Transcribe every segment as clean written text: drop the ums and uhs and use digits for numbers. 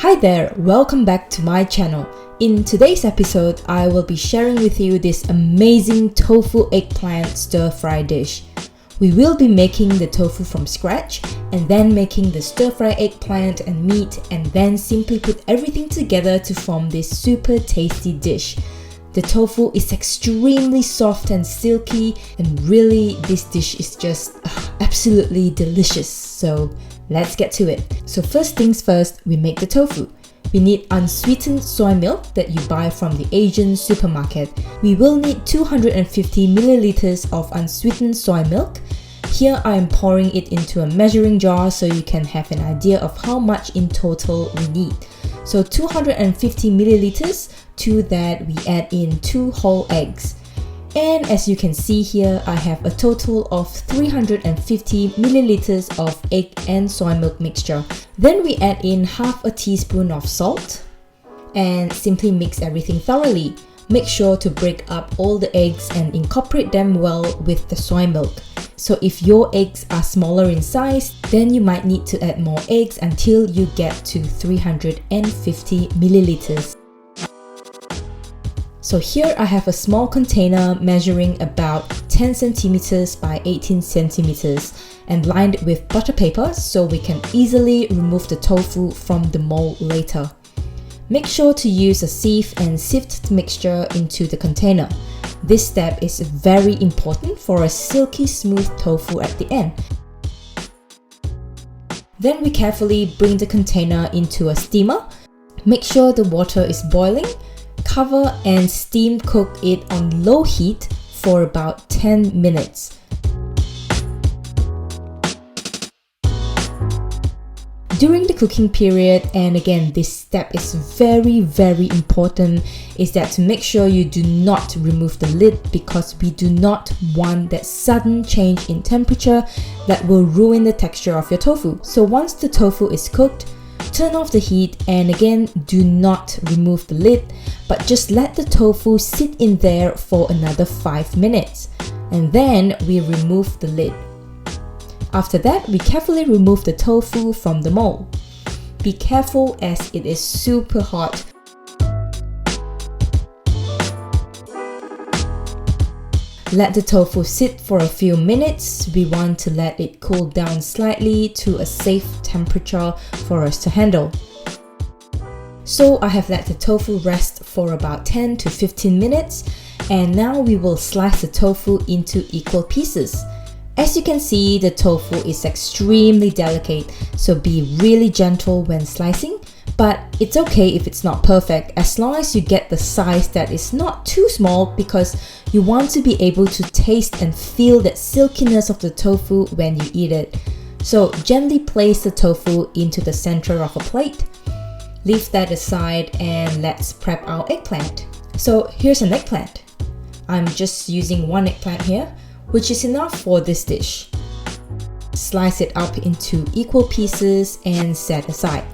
Hi there, welcome back to my channel. In today's episode, I will be sharing with you this amazing tofu eggplant stir-fry dish. We will be making the tofu from scratch and then making the stir-fry eggplant and meat and then simply put everything together to form this super tasty dish. The tofu is extremely soft and silky, and really this dish is just absolutely delicious. So let's get to it. So first things first, we make the tofu. We need unsweetened soy milk that you buy from the Asian supermarket. We will need 250 milliliters of unsweetened soy milk. Here I am pouring it into a measuring jar so you can have an idea of how much in total we need. So 250 milliliters, to that we add in 2 whole eggs. And as you can see here, I have a total of 350 milliliters of egg and soy milk mixture. Then we add in half a teaspoon of salt and simply mix everything thoroughly. Make sure to break up all the eggs and incorporate them well with the soy milk. So if your eggs are smaller in size, then you might need to add more eggs until you get to 350 milliliters. So here I have a small container measuring about 10 centimeters by 18 centimeters and lined with butter paper so we can easily remove the tofu from the mold later. Make sure to use a sieve and sift the mixture into the container. This step is very important for a silky smooth tofu at the end. Then we carefully bring the container into a steamer. Make sure the water is boiling. Cover and steam cook it on low heat for about 10 minutes. During the cooking period, and again this step is very important, is that to make sure you do not remove the lid because we do not want that sudden change in temperature that will ruin the texture of your tofu. So once the tofu is cooked, turn off the heat and again do not remove the lid, but just let the tofu sit in there for another 5 minutes and then we remove the lid. After that, we carefully remove the tofu from the mold. Be careful as it is super hot. Let the tofu sit for a few minutes. We want to let it cool down slightly to a safe temperature for us to handle. So I have let the tofu rest for about 10 to 15 minutes, and now we will slice the tofu into equal pieces. As you can see, the tofu is extremely delicate, so be really gentle when slicing. But it's okay if it's not perfect, as long as you get the size that is not too small, because you want to be able to taste and feel that silkiness of the tofu when you eat it. So gently place the tofu into the center of a plate. Leave that aside and let's prep our eggplant. So here's an eggplant. I'm just using 1 eggplant here, which is enough for this dish. Slice it up into equal pieces and set aside.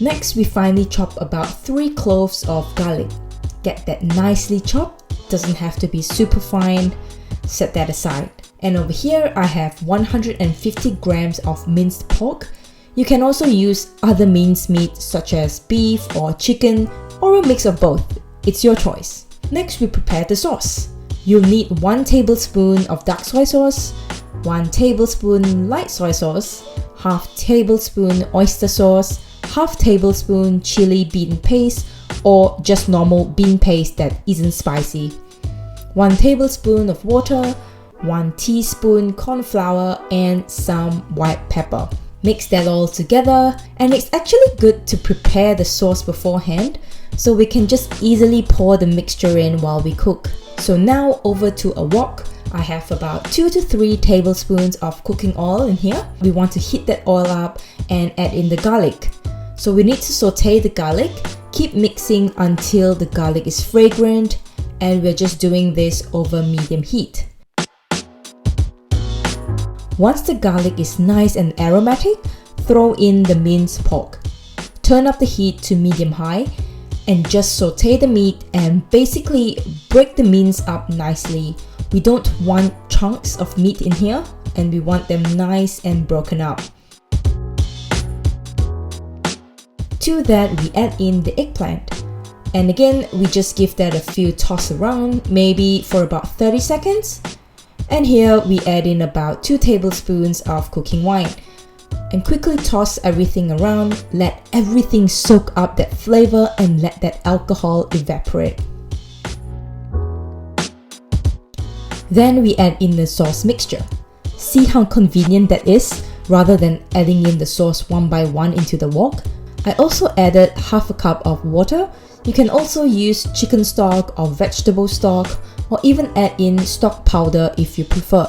Next, we finely chop about 3 cloves of garlic. Get that nicely chopped, doesn't have to be super fine. Set that aside. And over here, I have 150 grams of minced pork. You can also use other minced meat such as beef or chicken or a mix of both. It's your choice. Next, we prepare the sauce. You'll need 1 tablespoon of dark soy sauce, 1 tablespoon light soy sauce, half tablespoon oyster sauce, half tablespoon chili bean paste or just normal bean paste that isn't spicy, 1 tablespoon of water, 1 teaspoon corn flour and some white pepper. Mix that all together, and it's actually good to prepare the sauce beforehand so we can just easily pour the mixture in while we cook. So now over to a wok. I have about 2 to 3 tablespoons of cooking oil in here. We want to heat that oil up and add in the garlic. So we need to saute the garlic. Keep mixing until the garlic is fragrant, and we're just doing this over medium heat. Once the garlic is nice and aromatic, throw in the minced pork. Turn up the heat to medium-high and just saute the meat and basically break the mince up nicely. We don't want chunks of meat in here, and we want them nice and broken up. To that, we add in the eggplant. And again, we just give that a few toss around, maybe for about 30 seconds. And here we add in about 2 tablespoons of cooking wine. And quickly toss everything around, let everything soak up that flavor and let that alcohol evaporate. Then we add in the sauce mixture. See how convenient that is? Rather than adding in the sauce one by one into the wok, I also added half a cup of water. You can also use chicken stock or vegetable stock, or even add in stock powder if you prefer.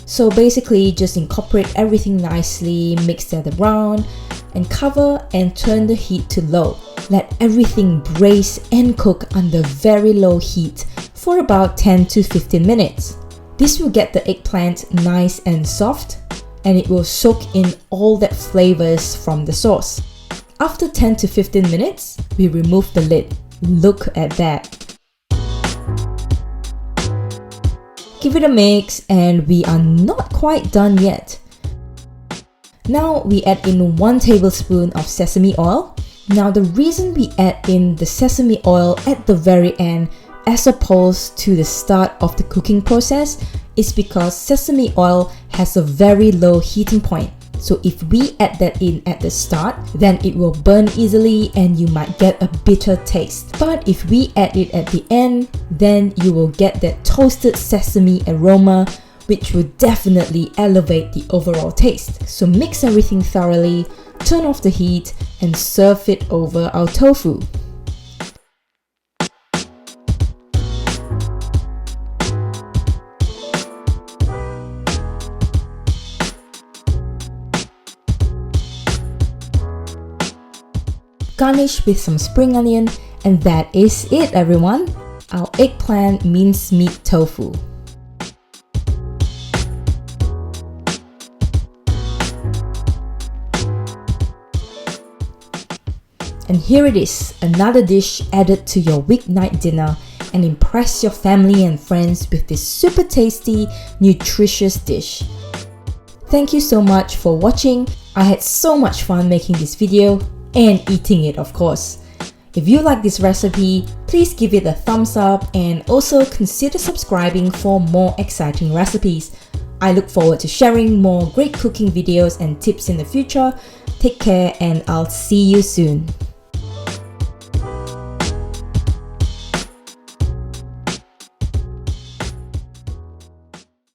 So basically just incorporate everything nicely, mix that around, and cover and turn the heat to low. Let everything braise and cook under very low heat for about 10 to 15 minutes. This will get the eggplant nice and soft, and it will soak in all that flavors from the sauce. After 10 to 15 minutes, we remove the lid. Look at that. Give it a mix, and we are not quite done yet. Now we add in 1 tablespoon of sesame oil. Now the reason we add in the sesame oil at the very end as opposed to the start of the cooking process is because sesame oil has a very low heating point. So if we add that in at the start, then it will burn easily and you might get a bitter taste. But if we add it at the end, then you will get that toasted sesame aroma, which will definitely elevate the overall taste. So mix everything thoroughly, turn off the heat, and serve it over our tofu. Garnish with some spring onion, and that is it, everyone. Our eggplant mincemeat tofu. And here it is, another dish added to your weeknight dinner, and impress your family and friends with this super tasty, nutritious dish. Thank you so much for watching. I had so much fun making this video and eating it, of course. If you like this recipe, please give it a thumbs up and also consider subscribing for more exciting recipes. I look forward to sharing more great cooking videos and tips in the future. Take care, and I'll see you soon.